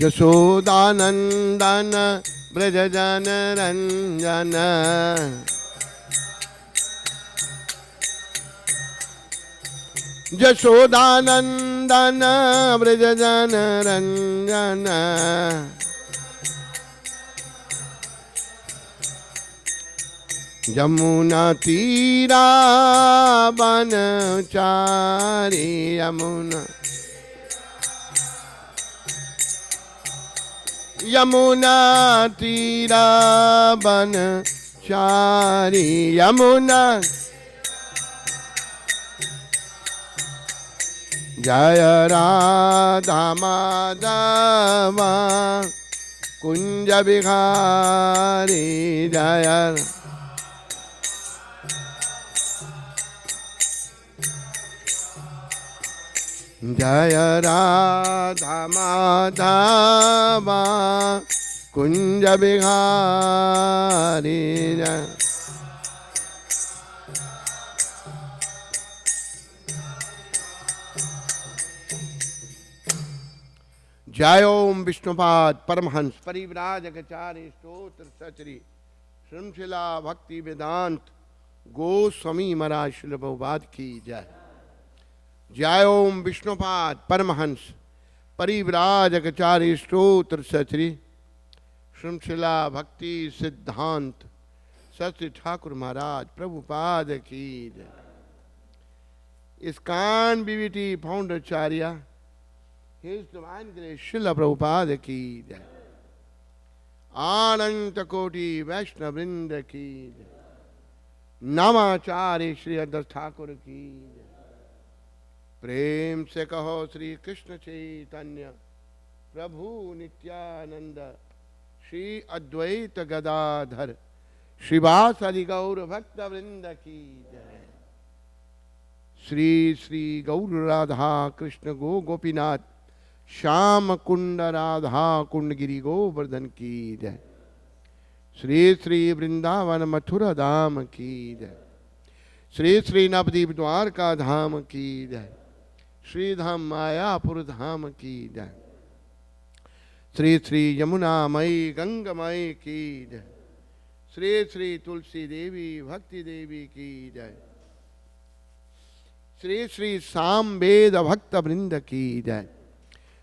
यशोदानंदन ब्रज जन रंजन यशोदानंदन ब्रज जन रंजन यमुना तीरा बनचारी यमुना तीरा बनचारी यमुना जय राधा माधव कुंज बिहारी जय जय राधा माधव कुंज बिहारी जय जय ओम विष्णुपाद परमहंस परिव्राजकाचार्य स्तोत्र सचरी श्रृंखला भक्ति वेदांत गोस्वामी महाराज श्रील प्रभुपाद की जय। जय ओम विष्णुपाद परमहंस परिव्राजकाचार्य स्तोत्र सचरी श्रृंखला भक्ति सिद्धांत सचरी ठाकुर महाराज प्रभुपाद की जय। इस्कॉन बीवीटी फाउंडरचार्य His Divine Grace Srila Prabhupada की जय। अनंत कोटि वैष्णव वृंद की जय। नवाचार्य श्री अद्वैत ठाकुर की जय। प्रेम से कहो श्री कृष्ण चैतन्य प्रभु नित्यानंद श्री अद्वैत गदाधर श्रीवासादि गौर भक्त वृंद की जय। श्री श्री गौर राधा कृष्ण गो गोपीनाथ श्याम कुंड राधा कुंड गिरी गोवर्धन की जय। श्री श्री वृंदावन मथुरा धाम की जय। श्री श्री नवदीप द्वारका धाम की जय। श्री धाम मायापुर धाम की जय। श्री श्री यमुना मई गंगमय की जय। श्री श्री तुलसी देवी भक्ति देवी की जय। श्री श्री सामवेद भक्त वृंद की जय।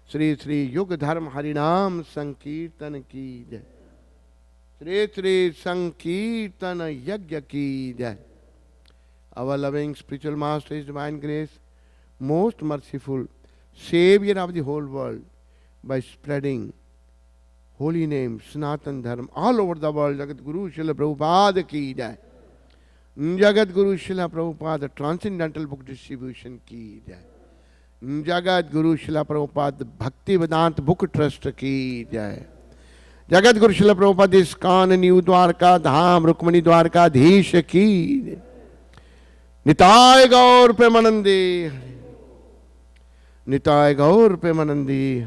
श्री श्री युग धर्म हरिनाम संकीर्तन की जय। श्री श्री संकीर्तन यज्ञ की जय। Our loving spiritual master, His Divine Grace, most merciful Savior of the whole world, by spreading holy name Sanatan Dharma all over the world. Jagat Guru Srila Prabhupada ki jai. Jagat Guru Srila Prabhupada Transcendental Book Distribution ki jai. जगत गुरु शिला प्रभुपाद भक्ति वेदांत book trust की जय। जगत गुरु Srila Prabhupada ISKCON new Dwarka Dham Rukmini Dwarkadhish की निताय गौर प्रेमानंदी निताय गौर प्रेमानंदी।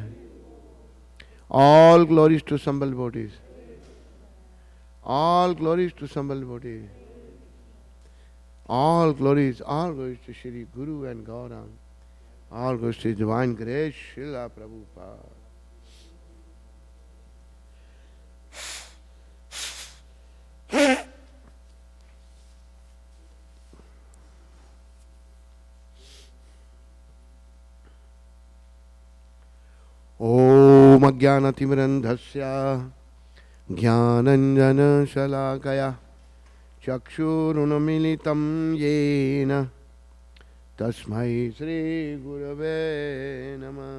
ऑल ग्लोरीज टू संबल बॉडीज, ऑल ग्लोरीज टू संबल बॉडीज, all glories to Shri guru and Gauranga. All goes to His Divine Grace, Srila Prabhupada. Om Ajnanatimrandhasya Jnananjana Shalakaya Chakshurunamilitam Yena तस्मै श्री गुरवे नमः।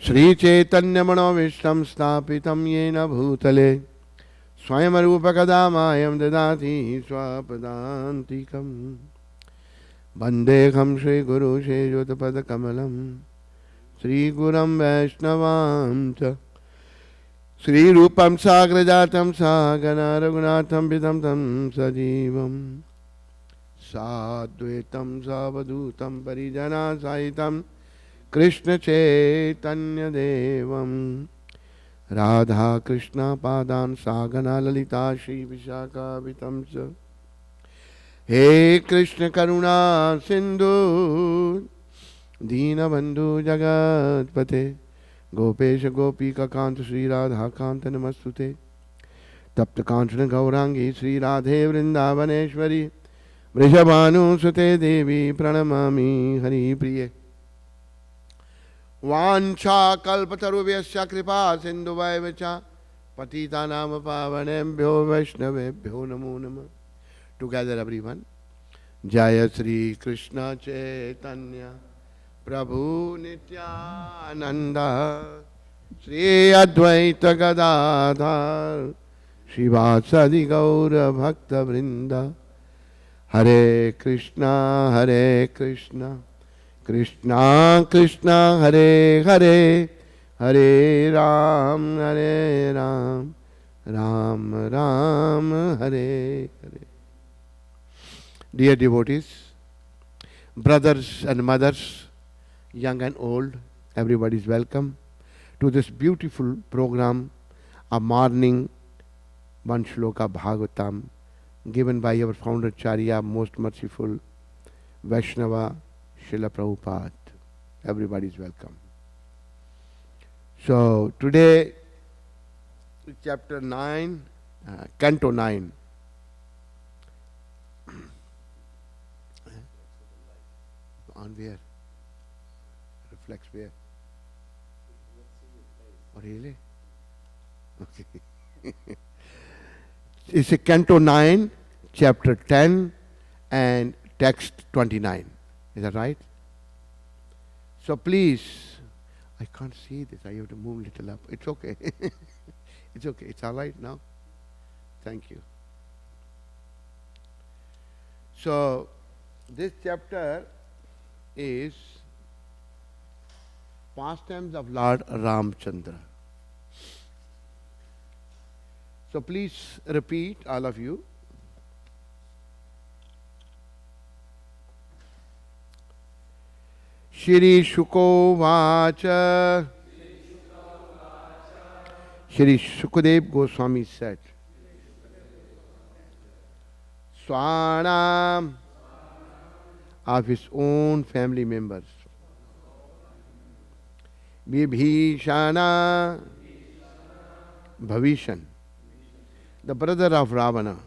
श्री चैतन्य मनोविष्टं स्थापितं येन भूतले स्वयं रूप कदा मायं ददाति स्वपदान्तिकं। वन्देऽहं श्री गुरु श्रीयुतपदकमलं श्रीगुरुं वैष्णवां च श्रीरूपं साग्रजातं सागना रघुनाथं विदं तं सजीवम् साद्वैतं सावधूतं परिजनासहितं कृष्ण चैतन्य देवं राधा कृष्ण पादान् सागना ललिता श्री विशाखावितं च। हे कृष्ण करुणा सिंधु दीनबंधु जगतपते गोपेश गोपीकांत श्री राधा कांत नमस्तुते तप्त कांचन गौरांगी श्री राधे वृंदावनेश्वरी वृषभानुसुते देवी प्रणमामि हरिप्रिये वाञ्छाकल्पतरुभ्यश्च कृपा सिन्धुभैव च पतितानां पावनेभ्यो वैष्णवेभ्यो नमो नमः. Together everyone. Jaya Shri Krishna Chaitanya Prabhu Nityananda Shri Advaita Gadadhar Shivasadi Gaura Bhakta Vrinda. Hare Krishna Krishna Krishna Hare Hare Hare Ram Ram Ram Hare Hare. Dear devotees, brothers and mothers, young and old, everybody is welcome to this beautiful program, a morning one shloka Bhagavatam given by our founder Charya, most merciful Vaishnava Srila Prabhupada. Everybody is welcome. So today, chapter 9, canto 9. On where? Reflects where? Oh, really? Okay. It's a canto 9, chapter 10, and text 29. Is that right? So please, I can't see this. I have to move a little up. It's okay. It's okay. It's all right now. Thank you. So this chapter is pastimes of Lord Ramchandra. So please repeat, all of you. Shri Shuko Vacha. Shri Shukadev Goswami said, Swanam, of his own family members. Vibhishana, Bhavishan, the brother of Ravana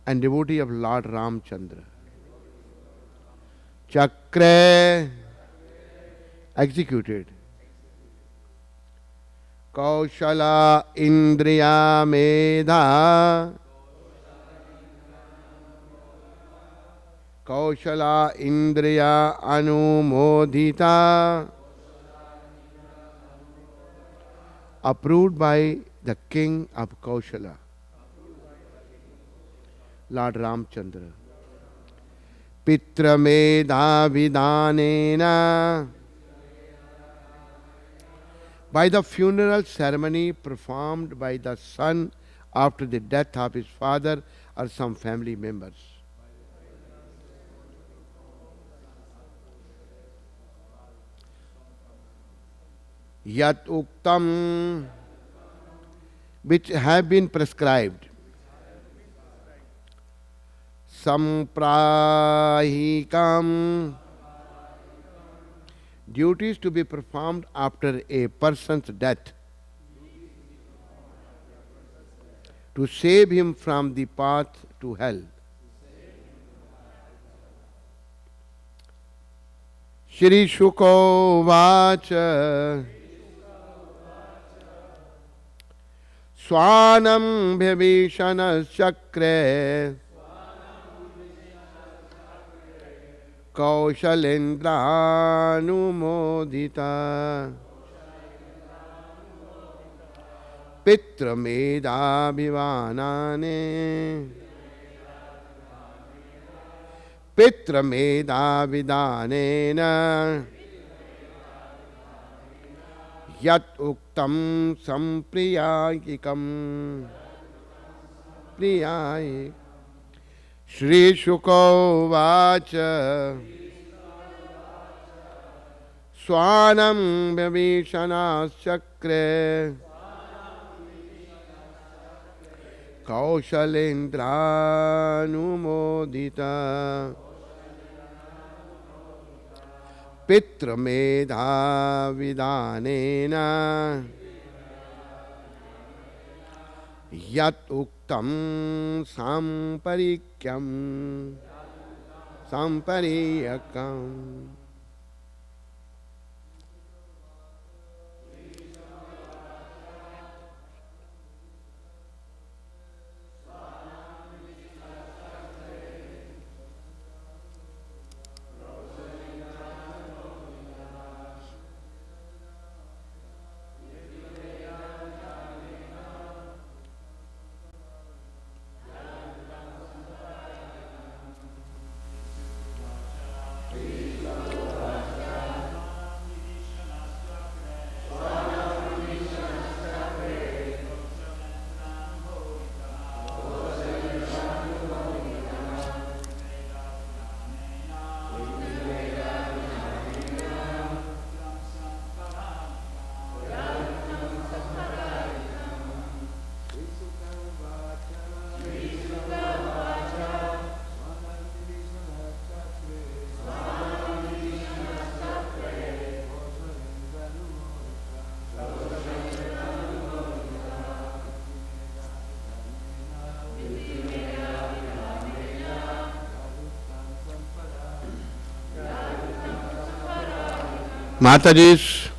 and devotee of Lord Ramchandra. Chakra, executed. Kaushala Indriya Medha, Kaushala Indriya Anumodhita, approved by the king of Kaushala, Lord Ramchandra. Pitra Medha Vidanena, by the funeral ceremony performed by the son after the death of his father or some family members. Yat Uktam, which have been prescribed. Samprahikam, duties to be performed after a person's death to save him from the path to hell. Shri Shuko Vacha Swanam Bhibhishana Chakre Kaushalendra Anumodhita Pitra Medha Bhivanane Pitra Medha Vidanena Yat Uktam Sampriyakikam Priyayik Shri Shuko Vacha Swanam Vibhishana Chakre Kaushalendra Anumodhita Pitra Medha Vidanena Yat Uktam Samparikyam Sampariyakam. Mataji's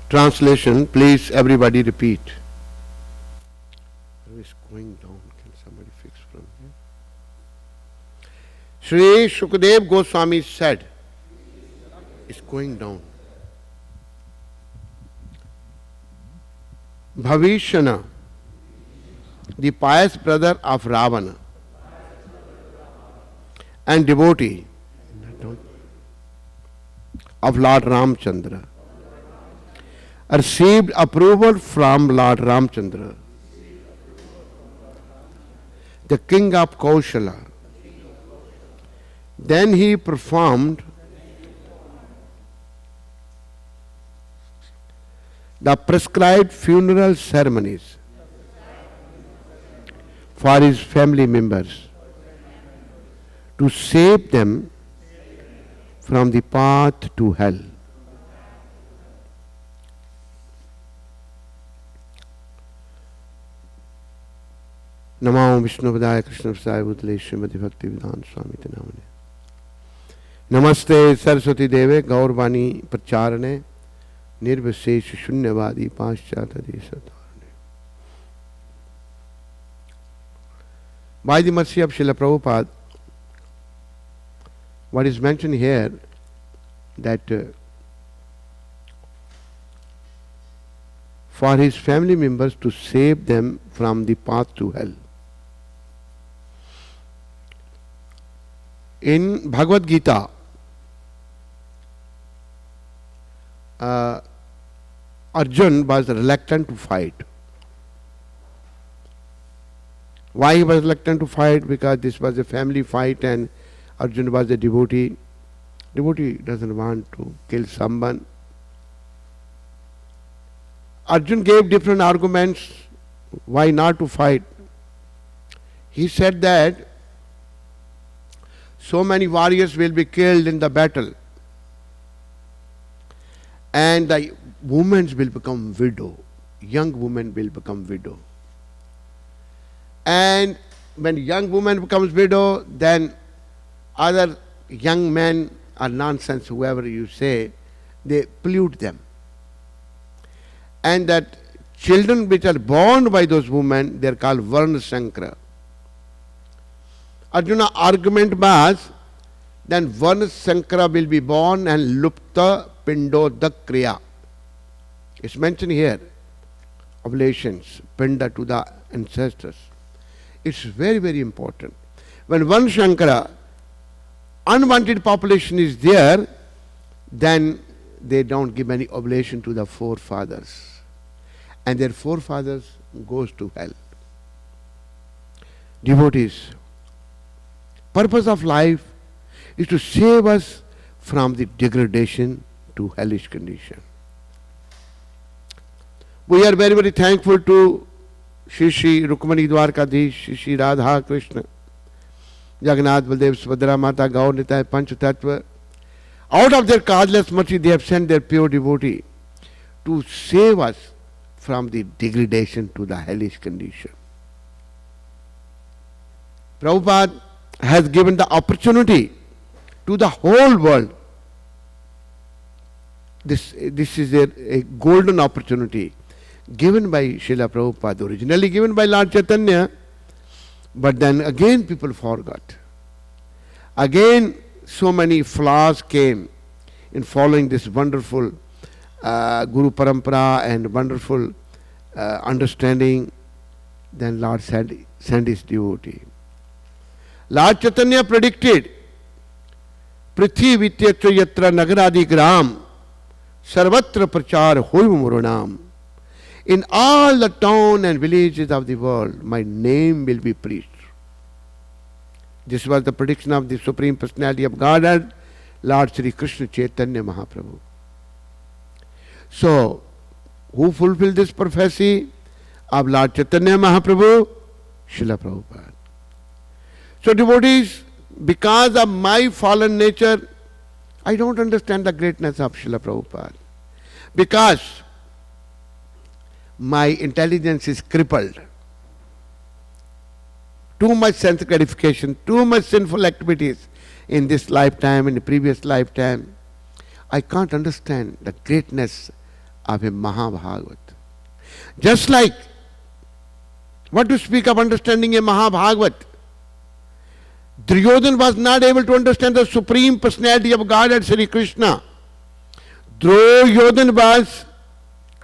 translation, please everybody repeat. Who is going down? Can somebody fix from here? Sri Shukadev Goswami said, it's going down. Bhavishana, the pious brother of Ravana and devotee of Lord Ramchandra, received approval from Lord Ramchandra, the king of Kaushala. Then he performed the prescribed funeral ceremonies for his family members to save them from the path to hell. Namo Vishnupadaya Krishna Prasaya Bhutale Srimati Bhakti Vedanta Swami Namane. Namaste Saraswati Deve Gaurvani Pracharane Nirvisesh Shunyavadi Paschata Desatarane. By the mercy of Srila Prabhupada, what is mentioned here, that for his family members to save them from the path to hell. In Bhagavad Gita, Arjun was reluctant to fight. Why he was reluctant to fight? Because this was a family fight and Arjun was a devotee. Devotee doesn't want to kill someone. Arjun gave different arguments why not to fight. He said that so many warriors will be killed in the battle and the women will become widow. Young women will become widow. And when young woman becomes widow, then other young men or nonsense, whoever you say, they pollute them. And that children which are born by those women, they are called Varna Shankara. Arjuna argument was, then one Sankara will be born and Lupta Pindo Kriya. It's mentioned here, oblations, Pinda to the ancestors. It's very, very important. When one Shankara, unwanted population is there, then they don't give any oblation to the forefathers. And their forefathers goes to hell. Devotees, purpose of life is to save us from the degradation to hellish condition. We are very, very thankful to Shri Rukmani Dwarkadish, Shri Radha Krishna, Jagannath, Baldev, Subhadra, Mata, Gaur, Nitai, Panch Tattva. Out of their causeless mercy, they have sent their pure devotee to save us from the degradation to the hellish condition. Prabhupada has given the opportunity to the whole world. This is a golden opportunity given by Srila Prabhupada, originally given by Lord Chaitanya, but then again people forgot. Again so many flaws came in following this wonderful Guru Parampara and wonderful understanding. Then Lord sent his devotee. Lord Chaitanya predicted, Prithvi Vityatra Yatra Nagaradi Gram Sarvatra Prachar Hoyum Murunam. In all the towns and villages of the world, my name will be preached. This was the prediction of the Supreme Personality of Godhead, Lord Sri Krishna Chaitanya Mahaprabhu. So, who fulfilled this prophecy of Lord Chaitanya Mahaprabhu? Srila Prabhupada. So devotees, because of my fallen nature, I don't understand the greatness of Srila Prabhupada. Because my intelligence is crippled. Too much sense gratification, too much sinful activities in this lifetime, in the previous lifetime. I can't understand the greatness of a Mahabhagavat. Just like, what to speak of understanding a Mahabhagavat? Duryodhana was not able to understand the Supreme Personality of Godhead, Sri Krishna. Duryodhana was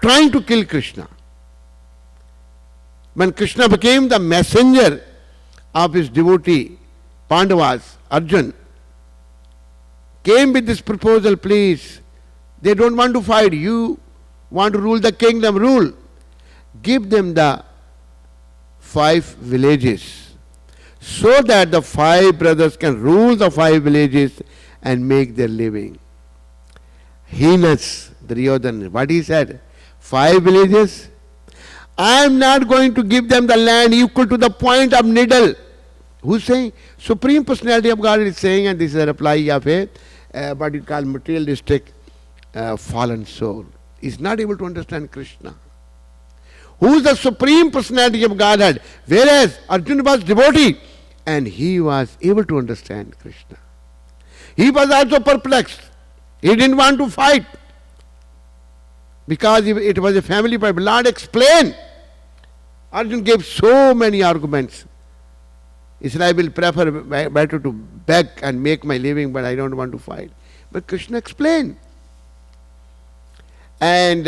trying to kill Krishna. When Krishna became the messenger of his devotee, Pandavas, Arjun, came with this proposal, please, they don't want to fight, you want to rule the kingdom, rule. Give them the 5 villages, so that the 5 brothers can rule the 5 villages and make their living. Heinous Duryodhana, what he said? 5 villages? I am not going to give them the land equal to the point of needle. Who's saying? Supreme Personality of God is saying, and this is a reply of a what you call materialistic fallen soul. Is not able to understand Krishna. Who is the Supreme Personality of Godhead? Whereas Arjuna was devotee and he was able to understand Krishna. He was also perplexed. He didn't want to fight because it was a family problem. Lord explained. Arjuna gave so many arguments. He said, I will prefer better to beg and make my living, but I don't want to fight. But Krishna explained. And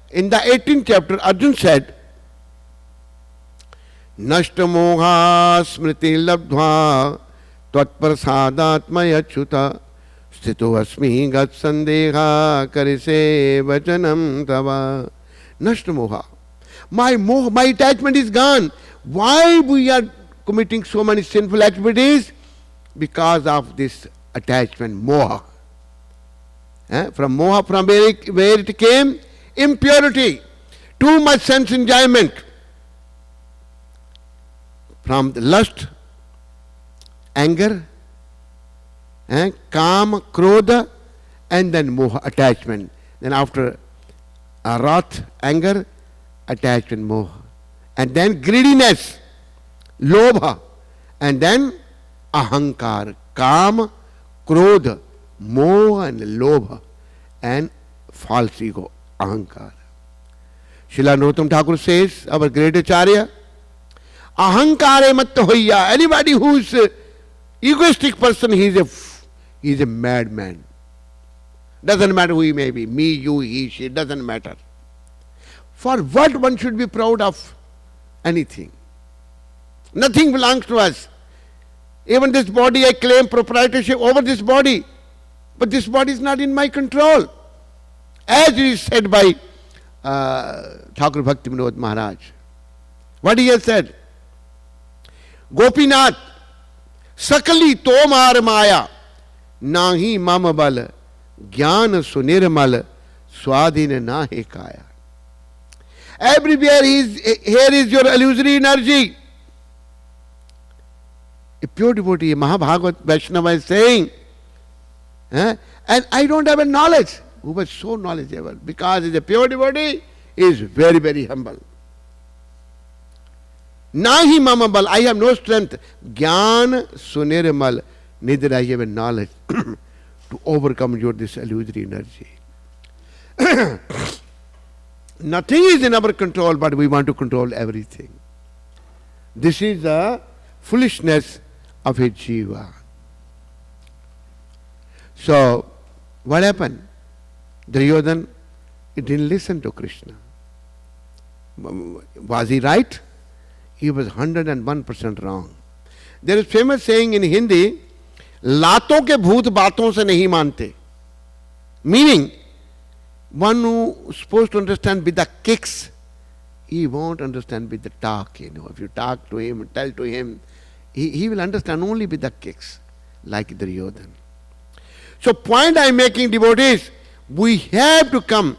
in the 18th chapter, Arjuna said, Nashta moha smriti labdhva tvatprasadatmaya chuta sthito asmi gat sandeha karise vajanam tava. Nashta moha. My attachment is gone. Why we are committing so many sinful activities? Because of this attachment, moha. From moha, from where it came? Impurity. Too much sense enjoyment. From the lust, anger, kama, krodha, and then moha, attachment. Then after wrath, anger, attachment, moha. And then greediness, lobha. And then ahankar, kama, krodha, moha and lobha, and false ego, ahankar. Srila Narottam Thakur says, our great Acharya, ahankare matta hoya. Anybody who is egoistic person, he is a madman. Doesn't matter who he may be, me, you, he, she, doesn't matter. For what one should be proud of? Anything. Nothing belongs to us. Even this body, I claim proprietorship over this body. But this body is not in my control. As it is said by Thakur Bhakti Vinod Maharaj. What he has said? Gopinath, sakali tomar maya, nahi mama bal, jnana sunirmal, swadhin nahi kaya. Everywhere here is your illusory energy. A pure devotee, Mahabhagavat Vaishnava is saying, and I don't have a knowledge. Who was so knowledgeable? Because he is a pure devotee, he is very, very humble. Nahi mama bal, I have no strength. Jnana sunirmal, neither I have a knowledge to overcome this illusory energy. Nothing is in our control, but we want to control everything. This is the foolishness of a jiva. So, what happened? Duryodhana, he didn't listen to Krishna. Was he right? He was 101% wrong. There is famous saying in Hindi, लातों के भूत बातों से नहीं मानते. Meaning, one who is supposed to understand with the kicks, he won't understand with the talk. If you talk to him, tell to him, he will understand only with the kicks, like Duryodhana. So, point I am making, devotees, we have to come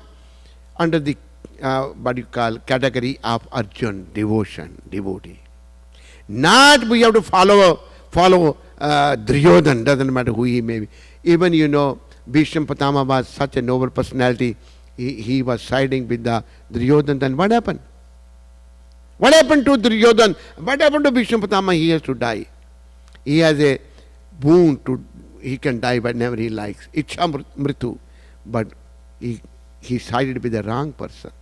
under the what you call category of Arjun, devotion, devotee. Not we have to follow Duryodhana, doesn't matter who he may be. Even Bhishma Pitama was such a noble personality. He was siding with the Duryodhana. Then what happened? What happened to Duryodhana? What happened to Bhishma Pitama? He has to die. He has a boon he can die whenever he likes. Ichha mritu. But he sided with the wrong person.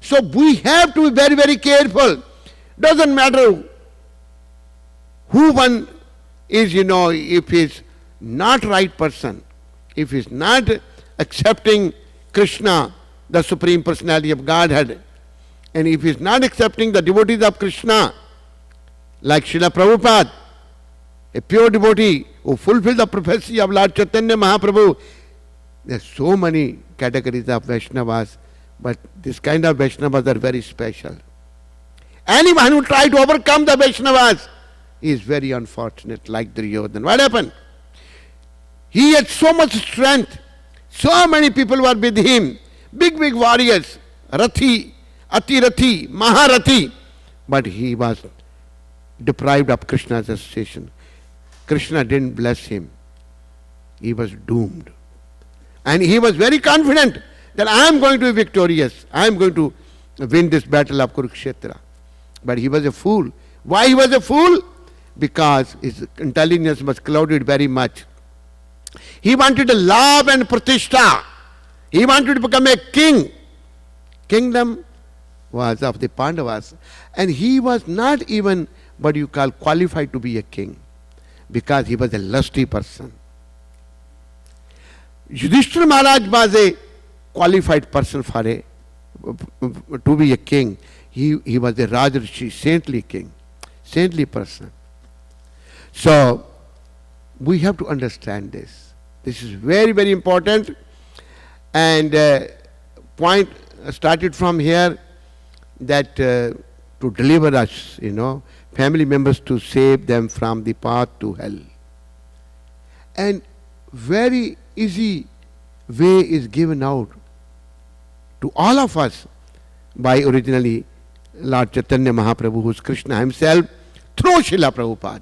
So we have to be very, very careful. Doesn't matter who one is, if he is not right person, if he is not accepting Krishna, the Supreme Personality of Godhead, and if he is not accepting the devotees of Krishna, like Srila Prabhupada, a pure devotee who fulfilled the prophecy of Lord Chaitanya Mahaprabhu. There are so many categories of Vaishnavas, but this kind of Vaishnavas are very special. Anyone who tries to overcome the Vaishnavas is very unfortunate, like Duryodhana. What happened? He had so much strength. So many people were with him. Big, big warriors. Rathi, Ati Rathi, Maharathi. But he was deprived of Krishna's association. Krishna didn't bless him. He was doomed. And he was very confident that I am going to be victorious. I am going to win this battle of Kurukshetra. But he was a fool. Why he was a fool? Because his intelligence was clouded very much. He wanted a love and pratishtha. He wanted to become a king. Kingdom was of the Pandavas. And he was not even what you call qualified to be a king. Because he was a lusty person. Yudhishthira Maharaj was a qualified person for to be a king. He was a Rajarshi, saintly king, saintly person. So, we have to understand this. This is very, very important. And point started from here that to deliver us, family members, to save them from the path to hell. And very easy way is given out to all of us by originally Lord Chaitanya Mahaprabhu, who is Krishna himself, through Srila Prabhupada.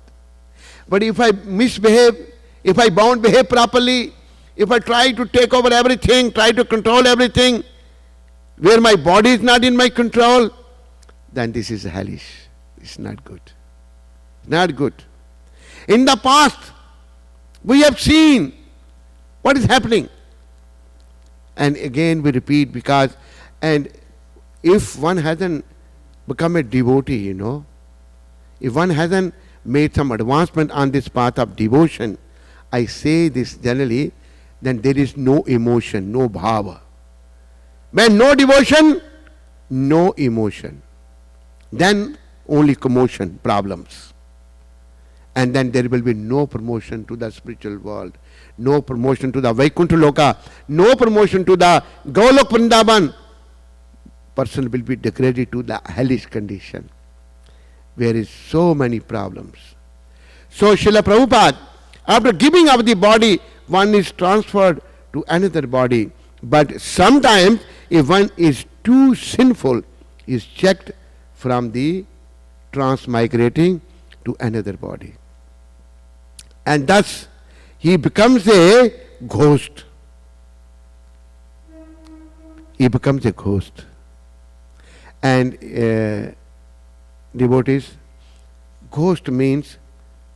But if I misbehave, if I don't behave properly, if I try to take over everything, try to control everything, where my body is not in my control, then this is hellish. It's not good. Not good. In the past, we have seen what is happening. And again we repeat, because, and if one hasn't become a devotee, if one hasn't made some advancement on this path of devotion, I say this generally, then there is no emotion, no bhava. When no devotion, no emotion. Then only commotion, problems. And then there will be no promotion to the spiritual world, no promotion to the Vaikuntha Loka, no promotion to the Golok Vrindavan. Person will be degraded to the hellish condition, where is so many problems. So Srila Prabhupada, after giving up the body, one is transferred to another body. But sometimes, if one is too sinful, is checked from the transmigrating to another body. And thus, he becomes a ghost. He becomes a ghost. And devotees, ghost means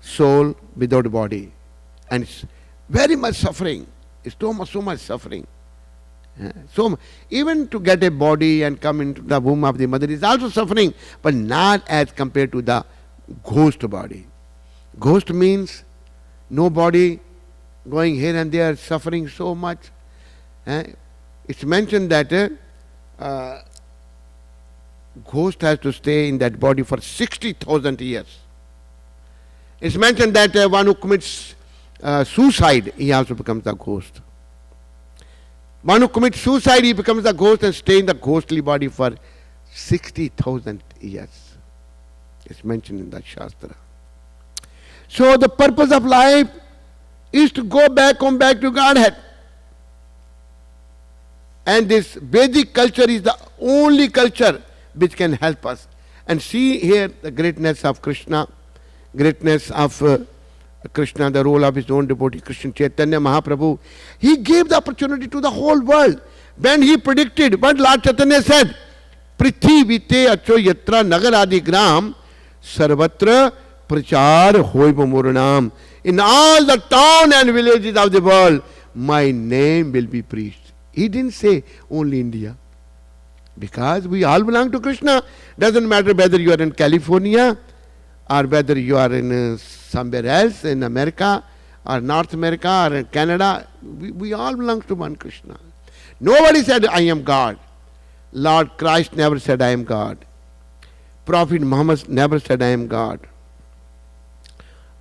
soul without body. And it's very much suffering. It's so much suffering. So even to get a body and come into the womb of the mother is also suffering, but not as compared to the ghost body. Ghost means no body, going here and there, suffering so much. It's mentioned that ghost has to stay in that body for 60,000 years. It's mentioned that one who commits suicide, he also becomes a ghost. One who commits suicide, he becomes a ghost and stays in the ghostly body for 60,000 years. It's mentioned in the Shastra. So the purpose of life is to come back to Godhead. And this Vedic culture is the only culture which can help us. And see here the greatness of Krishna, greatness of Krishna, the role of his own devotee, Krishna Chaitanya Mahaprabhu. He gave the opportunity to the whole world. When he predicted what Lord Chaitanya said, Prithivite acho yatra nagaradi gram sarvatra prachar hoiva muranam. In all the town and villages of the world, my name will be preached. He didn't say only India. Because we all belong to Krishna. Doesn't matter whether you are in California or whether you are in somewhere else, in America or North America or in Canada. We all belong to one Krishna. Nobody said, I am God. Lord Christ never said, I am God. Prophet Muhammad never said, I am God.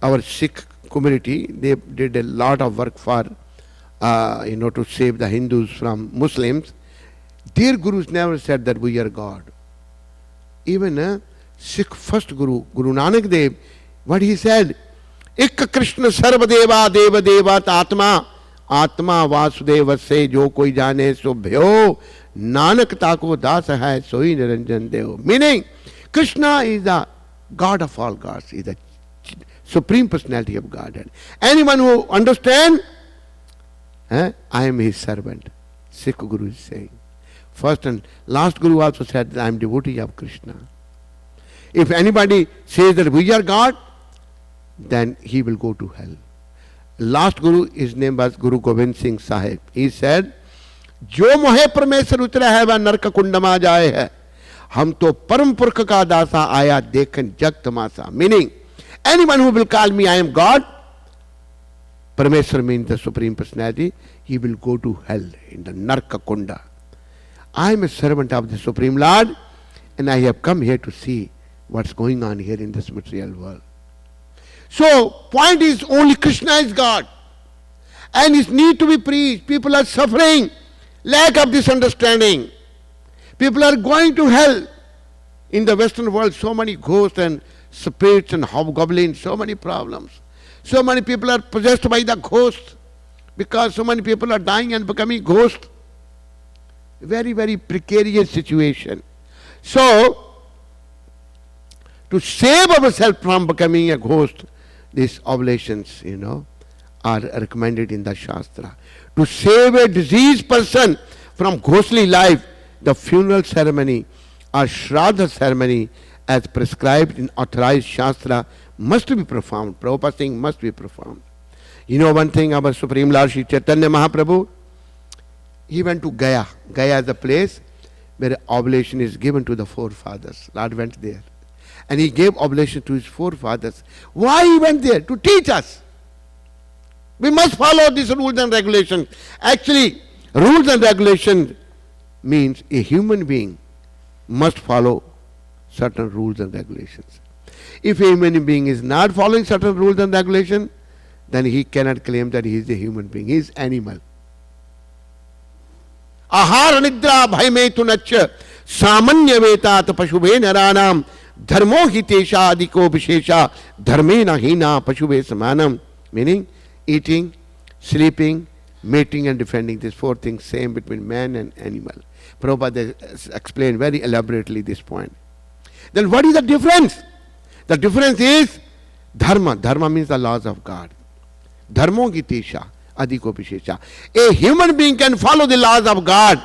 Our Sikh community, they did a lot of work for, to save the Hindus from Muslims. Their gurus never said that we are God. Even Sikh first Guru, Guru Nanak Dev, what he said, Ik Krishna Sarvadeva Deva Devat Atma Atma Vasudeva se jo koi jane so bhyo Nanak tako das hai soi niranjan deo. Meaning, Krishna is the God of all gods, is the Supreme Personality of Godhead. Anyone who understands, I am his servant. Sikh Guru is saying. First and last Guru also said that I am devotee of Krishna. If anybody says that we are God, then he will go to hell. Last Guru, his name was Guru Gobind Singh Sahib. He said, जो मोहे परमेश्वर उतरा है वह नरक कुंड में जाए है, हम तो परम पुरख का दासा आया देखन जग तमाशा. Meaning, anyone who will call me I am God, Parameshwar means the Supreme Personality, he will go to hell in the Narka Kunda. I am a servant of the Supreme Lord and I have come here to see what's going on here in this material world. So, point is only Krishna is God and it needs to be preached. People are suffering, lack of this understanding. People are going to hell. In the Western world, so many ghosts and spirits and hobgoblins, so many problems. So many people are possessed by the ghost because so many people are dying and becoming ghosts. Very, very precarious situation. So, to save ourselves from becoming a ghost, these oblations, are recommended in the Shastra. To save a diseased person from ghostly life, the funeral ceremony or Shraddha ceremony as prescribed in authorized Shastra must be performed. Prabhupada saying must be performed. One thing, our Supreme Lord Sri Chaitanya Mahaprabhu, he went to Gaya. Gaya is the place where oblation is given to the forefathers. Lord went there. And he gave oblation to his forefathers. Why he went there? To teach us. We must follow these rules and regulations. Actually, rules and regulations means a human being must follow certain rules and regulations. If a human being is not following certain rules and regulations, then he cannot claim that he is a human being. He is animal. Ahara nidra bhayme tunaccha samanya vetat pashube naranam dharmo hitesha adiko vishesha dharmena hina pashube samanam. Meaning, eating, sleeping, mating and defending. These four things same between man and animal. Prabhupada explained very elaborately this point. Then what is the difference? The difference is dharma. Dharma means the laws of God. Dharmo gitesha adiko vishesha. A human being can follow the laws of God.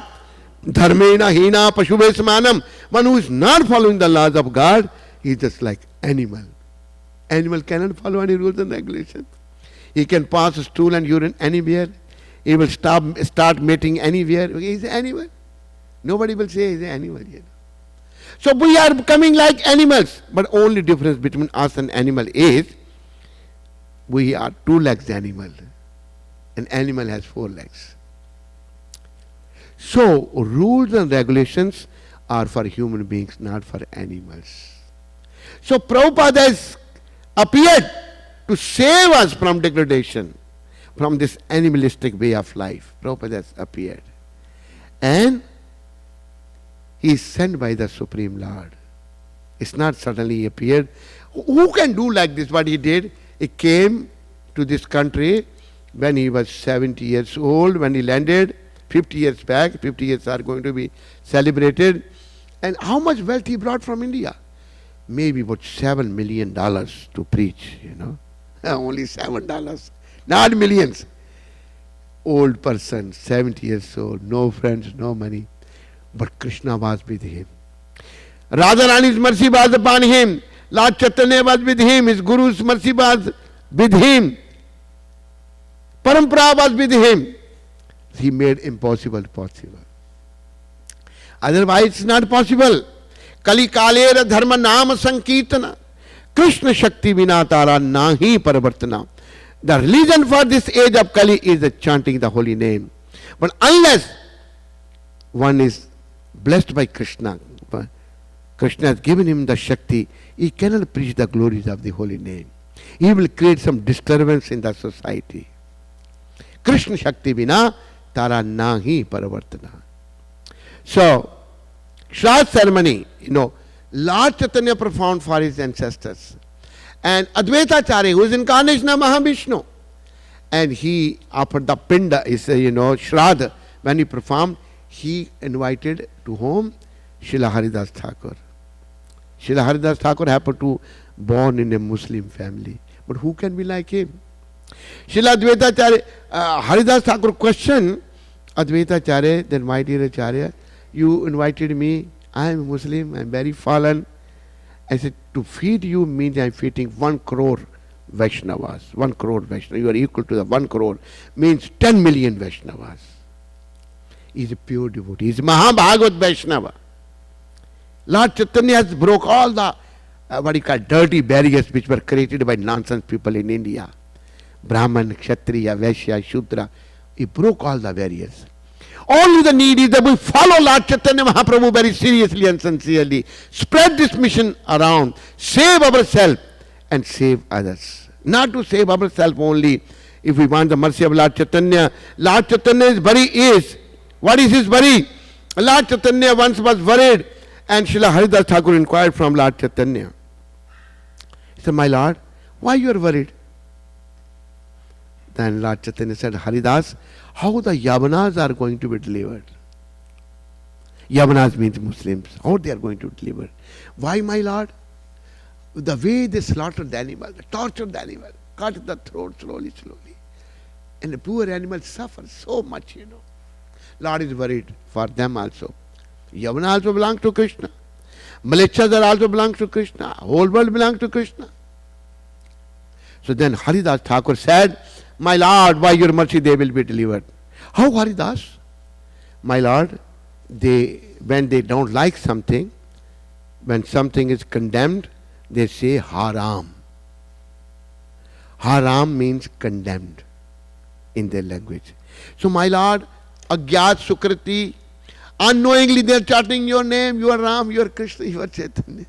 Dharmena hina pashube samanam. One who is not following the laws of God is just like animal. Animal cannot follow any rules and regulations. He can pass stool and urine anywhere. He will start mating anywhere. He is an animal. Nobody will say he is an animal yet. So we are becoming like animals. But only difference between us and animal is we are 2 legs animal. An animal has 4 legs. So rules and regulations are for human beings, not for animals. So Prabhupada has appeared to save us from degradation, from this animalistic way of life. Prabhupada has appeared. And he is sent by the Supreme Lord. It's not suddenly he appeared. Who can do like this, what he did? He came to this country when he was 70 years old, when he landed, 50 years back. 50 years are going to be celebrated. And how much wealth he brought from India? Maybe about $7 million to preach, Only $7, not millions. Old person, 70 years old, no friends, no money. But Krishna was with him. Radharani's mercy was upon him. Lord Chaitanya was with him. His Guru's mercy was with him. Parampara was with him. He made impossible possible. Otherwise it's not possible. Kali kalera dharma nama sankirtana. Krishna Shakti vina tara nahi paravartana. The religion for this age of Kali is the chanting the holy name. But unless one is blessed by Krishna, Krishna has given him the Shakti, he cannot preach the glories of the holy name. He will create some disturbance in the society. Krishna Shakti vina tara nahi paravartana. So, Shraddha ceremony, Lord Chaitanya performed for his ancestors. And Advaita Acharya, who is incarnation of Mahavishnu, and he offered the pinda, Shraddha, when he performed, he invited to home Srila Haridas Thakur. Srila Haridas Thakur happened to born in a Muslim family. But who can be like him? Srila Advaita Acharya, Haridas Thakur questioned Advaita Acharya, then my dear Acharya, you invited me, I am Muslim, I am very fallen. I said, to feed you means I am feeding 1 crore Vaishnavas. 1 crore Vaishnavas. You are equal to the 1 crore. Means 10 million Vaishnavas. He is a pure devotee. He is Mahabhagavat Vaishnava. Lord Chaitanya has broke all the, dirty barriers which were created by nonsense people in India. Brahman, Kshatriya, Vaishya, Shudra. He broke all the barriers. Only the need is that we follow Lord Chaitanya Mahaprabhu very seriously and sincerely. Spread this mission around. Save ourselves and save others. Not to save ourselves only. If we want the mercy of Lord Chaitanya is bari is. What is his bari? Lord Chaitanya once was worried, and Srila Haridas Thakur inquired from Lord Chaitanya. He said, my Lord, why you are worried? Then Lord Chaitanya said, Haridas, how the Yavanas are going to be delivered? Yavanas means Muslims. How they are going to deliver? Why, my Lord? The way they slaughtered the animal, they tortured the animal, cut the throat slowly. And the poor animal suffers so much, Lord is worried for them also. Yavana also belongs to Krishna. Malechas are also belongs to Krishna. Whole world belongs to Krishna. So then Haridas Thakur said, my Lord, by your mercy they will be delivered. How, Haridas? My Lord, when they don't like something, when something is condemned, they say haram. Haram means condemned in their language. So my Lord, Agyat Sukriti, unknowingly they are chanting your name, you are Ram, you are Krishna, you are Chaitanya.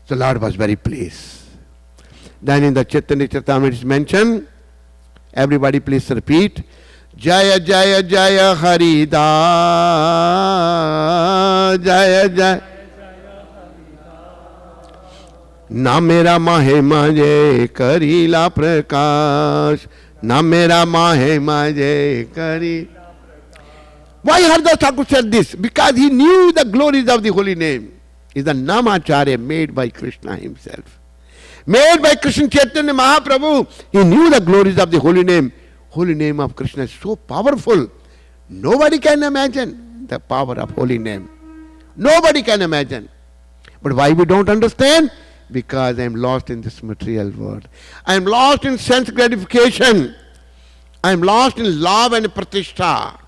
So Lord was very pleased. Then in the Chaitanya Charitamrita it is mentioned, everybody please repeat, Jaya Jaya Jaya Harida, Jaya Jaya. ना मेरा माहे माजे करीला प्रकाश, ना मेरा माहे माजे करी. Why Hardas Thakur said this? Because he knew the glories of the holy name. Is the Namacharya made by Krishna himself. Made by Krishna Chaitanya Mahaprabhu. He knew the glories of the holy name. Holy name of Krishna is so powerful. Nobody can imagine the power of holy name. Nobody can imagine. But why we don't understand? Because I am lost in this material world. I am lost in sense gratification. I am lost in love and pratishtha.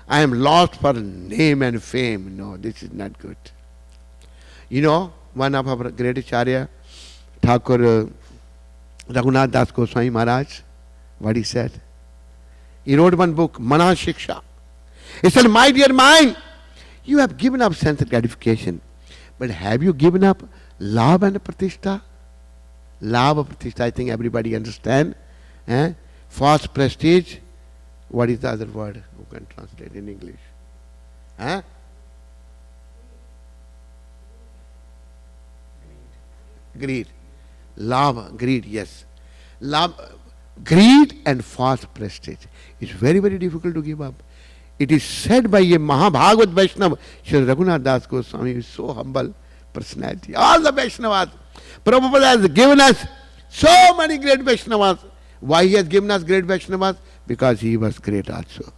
I am lost for name and fame. No, this is not good. You know, one of our great Acharya, Thakur Raghunath Das Goswami Maharaj, what he said? He wrote one book, Mana Shiksha. He said, my dear mind, you have given up sense gratification, but have you given up love and pratishtha? Love and pratishtha, I think everybody understand. False prestige. What is the other word? Who can translate in English? Greed. Love, greed, yes. Love, greed and false prestige. It's very, very difficult to give up. It is said by a Mahabhagavad Vaishnava, Shri Raghunath Das Goswami is so humble personality. All the Vaishnavas. Prabhupada has given us so many great Vaishnavas. Why he has given us great Vaishnavas? Because he was great also.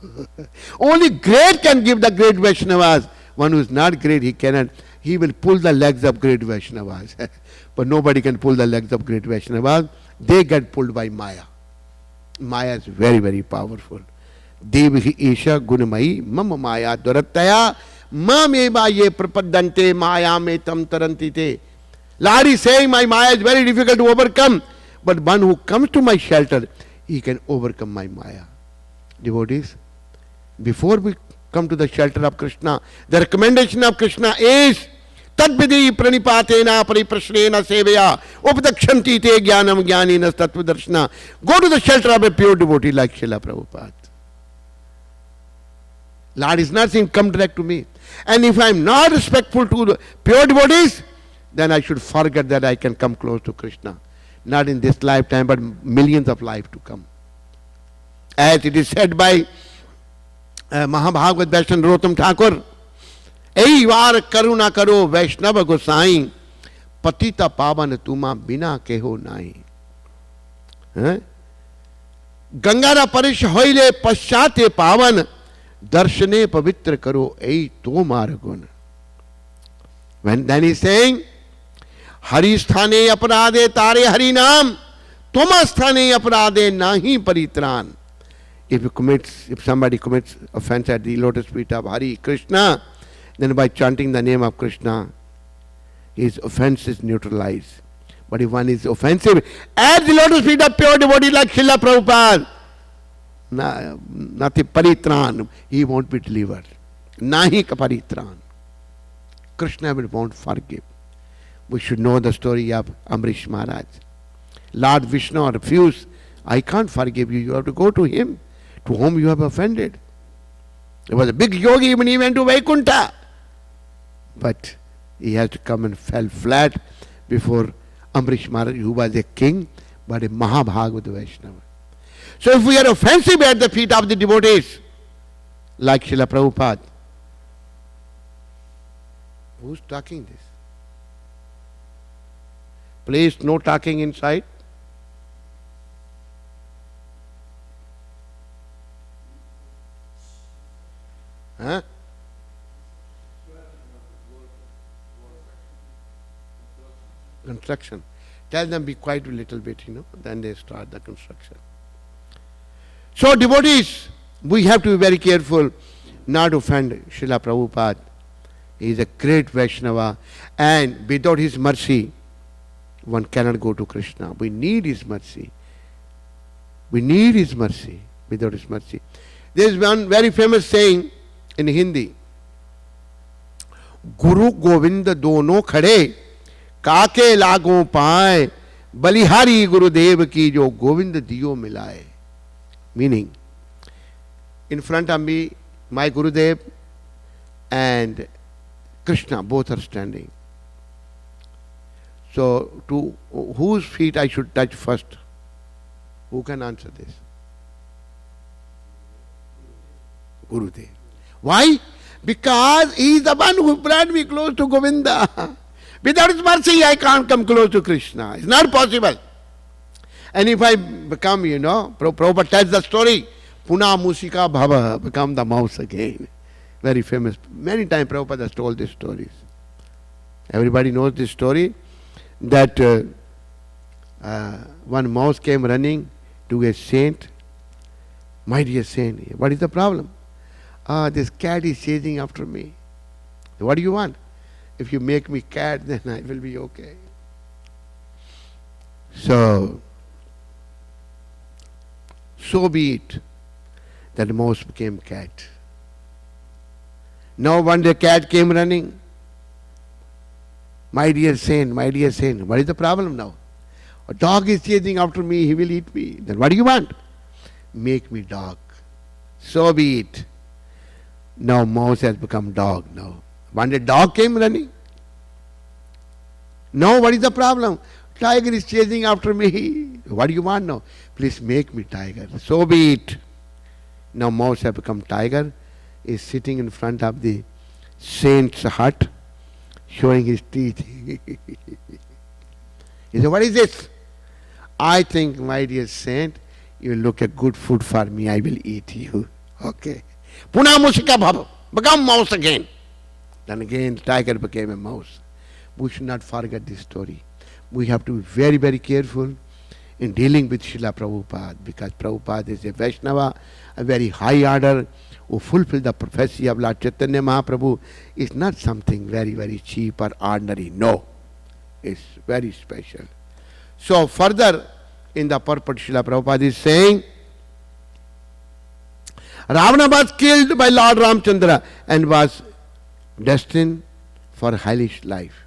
Only great can give the great Vaishnavas. One who is not great, he cannot. He will pull the legs of great Vaishnavas. But nobody can pull the legs of great Vaishnavas. They get pulled by Maya. Maya is very, very powerful. Devi Isha Gunamai Mama Maya Durataya Mameva ye prapadante Maya me tam tarantite. Lord is saying my Maya is very difficult to overcome. But one who comes to my shelter, he can overcome my Maya. Devotees, before we come to the shelter of Krishna, the recommendation of Krishna is Tadvidi pranipatena pariprashrena seveya upadakshanti te jnanam jnanina tattvadarshana. Go to the shelter of a pure devotee like Srila Prabhupada. Lord is not saying come direct to me. And if I am not respectful to the pure devotees, then I should forget that I can come close to Krishna. Not in this lifetime, but millions of lives to come. As it is said by Mahabhagavad Vaishnava Rotam Thakur, Ei var karuna karo Vaishnava Gosai, Patita pavan tuma bina keho nai. Gangara parish hoile paschate pavan, darshane pavitra karo ei tomar gun. When then he is saying, Hari sthane aparade tare hari naam, toma sthane aparade nahi paritran. If somebody commits offense at the lotus feet of Hari Krishna, then by chanting the name of Krishna, his offense is neutralized. But if one is offensive at the lotus feet of pure devotee like Srila Prabhupada, nati paritran, he won't be delivered. Nahi ka paritran. Krishna won't forgive. We should know the story of Amrish Maharaj. Lord Vishnu refused, I can't forgive you, you have to go to him, to whom you have offended. He was a big yogi when he went to Vaikuntha. But he has to come and fell flat before Amrish Maharaj, who was a king, but a Mahabhagavad Vaishnava. So if we are offensive at the feet of the devotees, like Srila Prabhupada, who's talking this? Please, no talking inside. Huh? Construction. Tell them be quiet a little bit, then they start the construction. So devotees, we have to be very careful not to offend Srila Prabhupada. He is a great Vaishnava, and without his mercy, one cannot go to Krishna. We need His mercy. We need His mercy. Without His mercy. There is one very famous saying in Hindi. गुरु गोविंद दोनों खड़े काके लागों पाए बलिहारी गुरुदेव की जो गोविंद दियो मिलाए. Meaning, in front of me, my Gurudev and Krishna both are standing. So, to whose feet I should touch first? Who can answer this? Gurudev. Why? Because he is the one who brought me close to Govinda. Without his mercy, I can't come close to Krishna. It's not possible. And if I become, Prabhupada tells the story, Puna Musika Bhava, become the mouse again. Very famous. Many times Prabhupada has told these stories. Everybody knows this story, that one mouse came running to a saint. My dear saint, what is the problem? This cat is chasing after me. What do you want? If you make me cat, then I will be okay. So be it. That mouse became cat. Now one day cat came running. My dear saint, what is the problem now? A dog is chasing after me, he will eat me. Then what do you want? Make me dog. So be it. Now mouse has become dog now. One day dog came running. Now what is the problem? Tiger is chasing after me. What do you want now? Please make me tiger. So be it. Now mouse has become tiger, is sitting in front of the saint's hut, showing his teeth. He said, what is this? I think, my dear saint, you look a good food for me, I will eat you. Okay. Puna Musika Bhava, become mouse again. Then again the tiger became a mouse. We should not forget this story. We have to be very, very careful in dealing with Srila Prabhupada, because Prabhupada is a Vaishnava, a very high order, who fulfill the prophecy of Lord Chaitanya Mahaprabhu. Is not something very, very cheap or ordinary. No. It's very special. So further in the purport, Srila Prabhupada is saying, Ravana was killed by Lord Ramchandra and was destined for hellish life.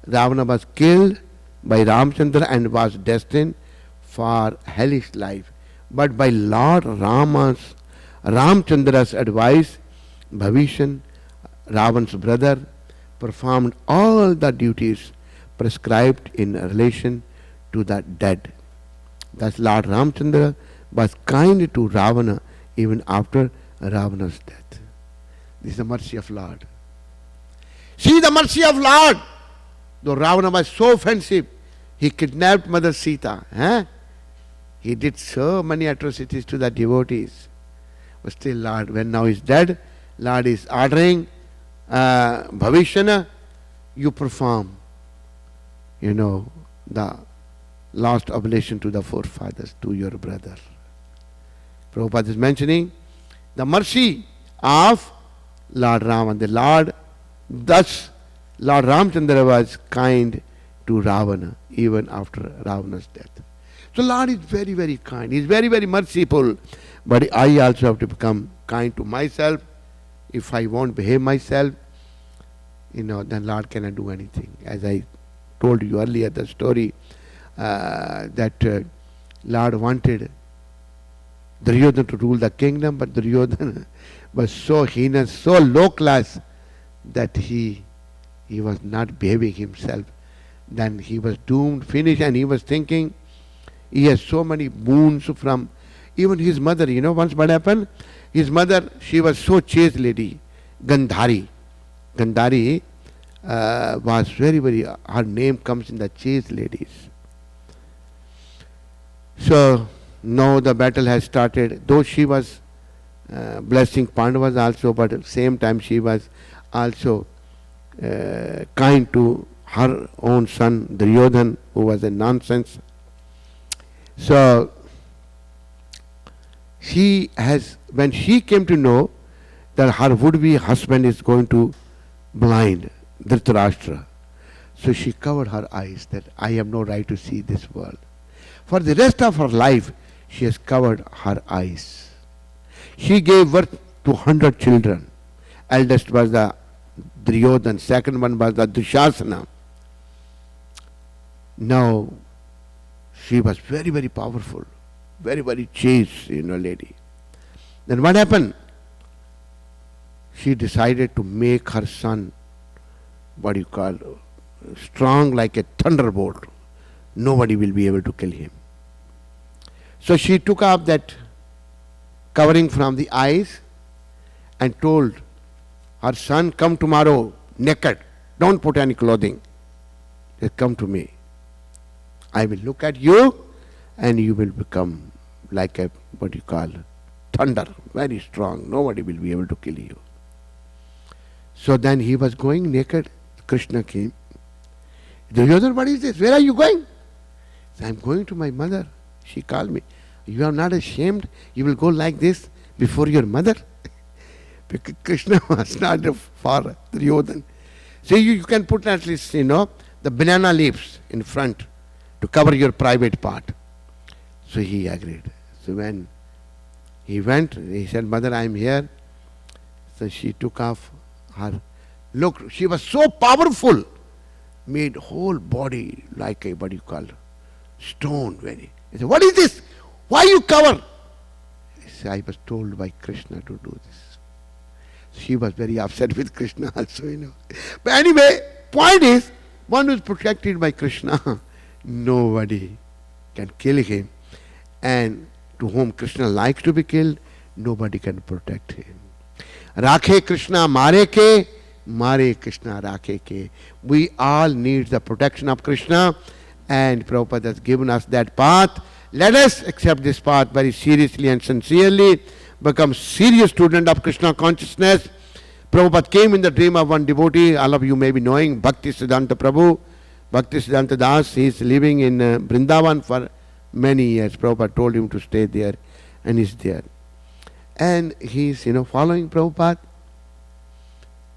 Ravana was killed by Ramchandra and was destined for hellish life. But by Lord Ramchandra's advice, Bhavishan, Ravan's brother, performed all the duties prescribed in relation to the dead. Thus Lord Ramchandra was kind to Ravana even after Ravana's death. This is the mercy of Lord. See the mercy of Lord. Though Ravana was so offensive, he kidnapped Mother Sita. He did so many atrocities to the devotees. But still Lord, when now he is dead, Lord is ordering, Bhavishana, you perform, the last oblation to the forefathers, to your brother. Prabhupada is mentioning the mercy of Lord Rama. Thus Lord Ramchandra was kind to Ravana even after Ravana's death. So Lord is very, very kind. He is very, very merciful. But I also have to become kind to myself. If I won't behave myself, then Lord cannot do anything. As I told you earlier, the story that Lord wanted Duryodhana to rule the kingdom, but Duryodhana was so heinous, so low class, that he was not behaving himself. Then he was doomed, finished, and he was thinking, he has so many boons from even his mother. Once what happened? His mother, she was so chaste lady, Gandhari. Gandhari was very, very, her name comes in the chaste ladies. So now the battle has started. Though she was blessing Pandavas also, but at the same time she was also kind to her own son Duryodhana, who was a nonsense. So when she came to know that her would-be husband is going to blind Dhritarashtra, So she covered her eyes that I have no right to see this world. For the rest of her life, she has covered her eyes. She gave birth to 100 children. Eldest was the Duryodhan, second one was the Dushasana. Now, she was very, very powerful, very, very chaste, lady. Then what happened? She decided to make her son, strong like a thunderbolt. Nobody will be able to kill him. So she took off that covering from the eyes and told her son, come tomorrow naked. Don't put any clothing. Just come to me. I will look at you and you will become like a, thunder, very strong. Nobody will be able to kill you. So then he was going naked. Krishna came. Duryodhana, what is this? Where are you going? I am going to my mother. She called me. You are not ashamed? You will go like this before your mother? Because Krishna was not for Duryodhana. So you can put at least, the banana leaves in front to cover your private part. So he agreed. So when he went, he said, Mother, I am here. So she took off her. Look, she was so powerful, made whole body like a, stone. Very. He said, what is this? Why you cover? He said, I was told by Krishna to do this. She was very upset with Krishna also, But anyway, point is, one who is protected by Krishna, nobody can kill him. And to whom Krishna likes to be killed, nobody can protect him. Rakhe Krishna mare ke, mare Krishna rakhe ke. We all need the protection of Krishna, and Prabhupada has given us that path. Let us accept this path very seriously and sincerely, become serious student of Krishna consciousness. Prabhupada came in the dream of one devotee, all of you may be knowing, Bhakti Siddhanta Prabhu, Bhakti Siddhanta Das. He is living in Vrindavan for many years. Prabhupada told him to stay there, and he is there. And he is, following Prabhupada.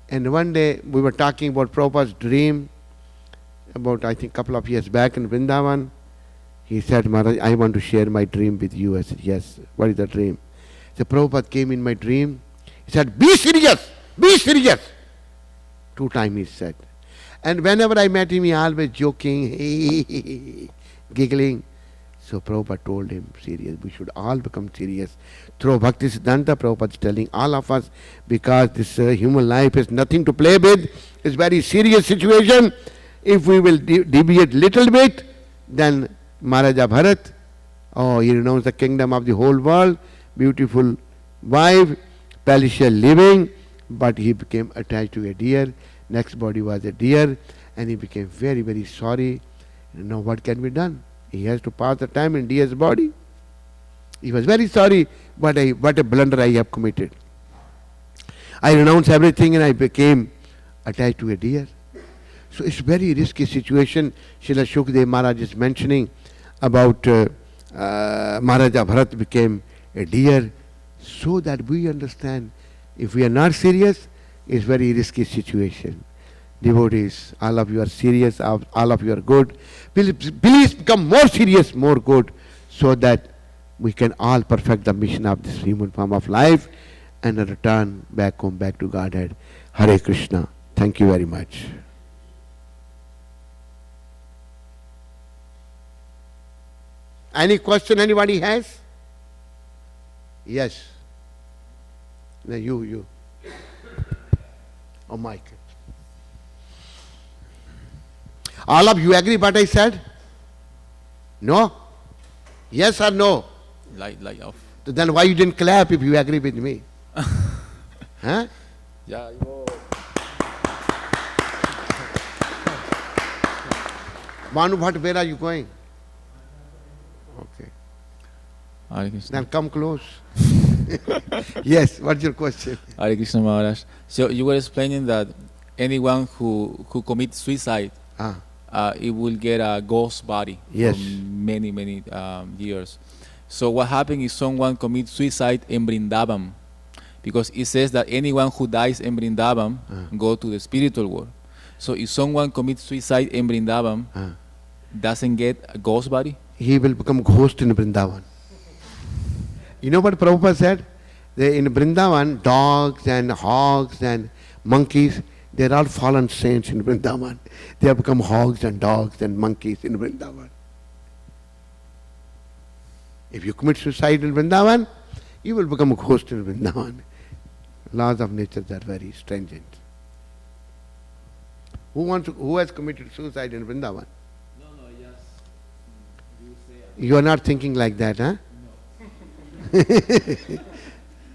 And one day we were talking about Prabhupada's dream, about I think a couple of years back in Vrindavan. He said, Maharaj, I want to share my dream with you. I said, yes. What is the dream? So Prabhupada came in my dream. He said, be serious, be serious. 2 times he said. And whenever I met him, he always joking, giggling. So Prabhupada told him, serious, we should all become serious. Through Bhakti Siddhanta, Prabhupada is telling all of us, because this human life is nothing to play with, it's very serious situation. If we will deviate little bit, then Maharaja Bharat, he renounced the kingdom of the whole world, beautiful wife, palatial living, but he became attached to a deer. Next body was a deer, and he became very, very sorry. Now what can be done? He has to pass the time in deer's body. He was very sorry, what a blunder I have committed. I renounced everything and I became attached to a deer. So it's a very risky situation. Srila Shukdev Maharaj is mentioning about Maharaja Bharat became a deer, so that we understand if we are not serious, it's very risky situation. Devotees, all of you are serious, all of you are good. Please become more serious, more good, so that we can all perfect the mission of this human form of life and return back home, back to Godhead. Hare Krishna. Thank you very much. Any question anybody has? Yes. No, you. Oh, Mike. All of you agree what I said? No? Yes or no? Light off. Then why you didn't clap if you agree with me? Huh? Yeah, Manu Bhatt, where are you going? Okay. Hare Krishna. Then come close. Yes, what's your question? Hare Krishna Maharaj. So you were explaining that anyone who commits suicide, it will get a ghost body yes. for many years. So what happens if someone commits suicide in Vrindavan? Because it says that anyone who dies in Vrindavan go to the spiritual world. So if someone commits suicide in Vrindavan, doesn't get a ghost body? He will become ghost in Vrindavan. You know what Prabhupada said? In Vrindavan, dogs and hogs and monkeys, they are all fallen saints in Vrindavan. They have become hogs and dogs and monkeys in Vrindavan. If you commit suicide in Vrindavan, you will become a ghost in Vrindavan. Laws of nature are very stringent. Who has committed suicide in Vrindavan? No, yes. You say. You are not thinking like that, huh? No.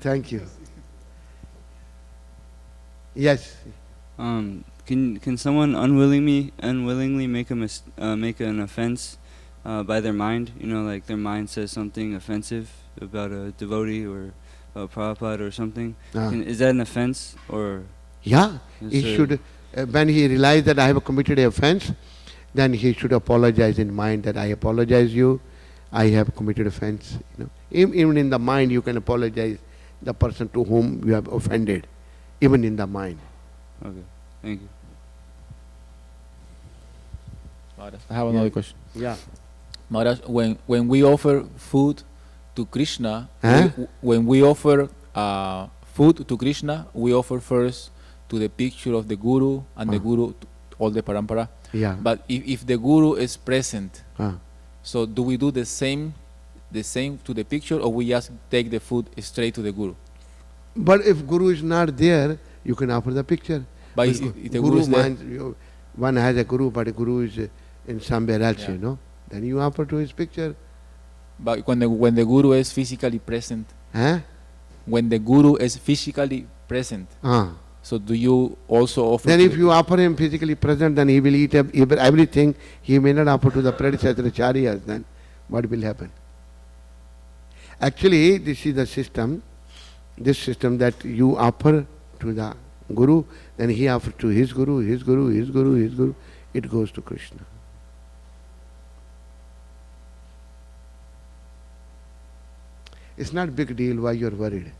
Thank you. Yes. Can someone unwillingly make an offense by their mind? You know, like their mind says something offensive about a devotee or a Prabhupada or something. Is that an offense or? Yeah, he should. When he realizes that I have committed an offense, then he should apologize in mind that I apologize you, I have committed offense. You know, even in the mind you can apologize the person to whom you have offended, even in the mind. Okay, thank you. Maharaj, I have another question. Yeah. Maharaj, when we offer food to Krishna, when we offer food to Krishna, we offer first to the picture of the Guru and the Guru, all the parampara. Yeah. But if the Guru is present, so do we do the same to the picture, or we just take the food straight to the Guru? But if Guru is not there, you can offer the picture. But if the Guru is there, one has a Guru, but a Guru is in somewhere else, you know, then you offer to his picture. But when the Guru is physically present, when the Guru is physically present, so do you also offer? Then if you offer him physically present, then he will eat everything. He may not offer to the predecessor acharyas. Then what will happen? Actually, this is the system. This system that you offer to the Guru, then he offers to his Guru, his Guru, his Guru, his Guru. It goes to Krishna. It's not a big deal why you're worried.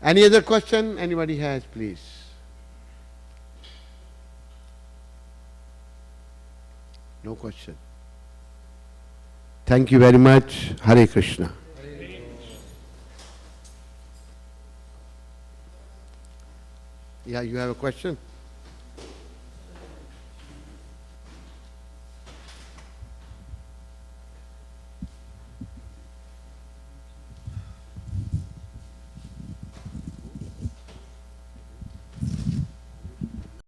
Any other question anybody has, please? No question. Thank you very much. Hare Krishna. Yeah, you have a question?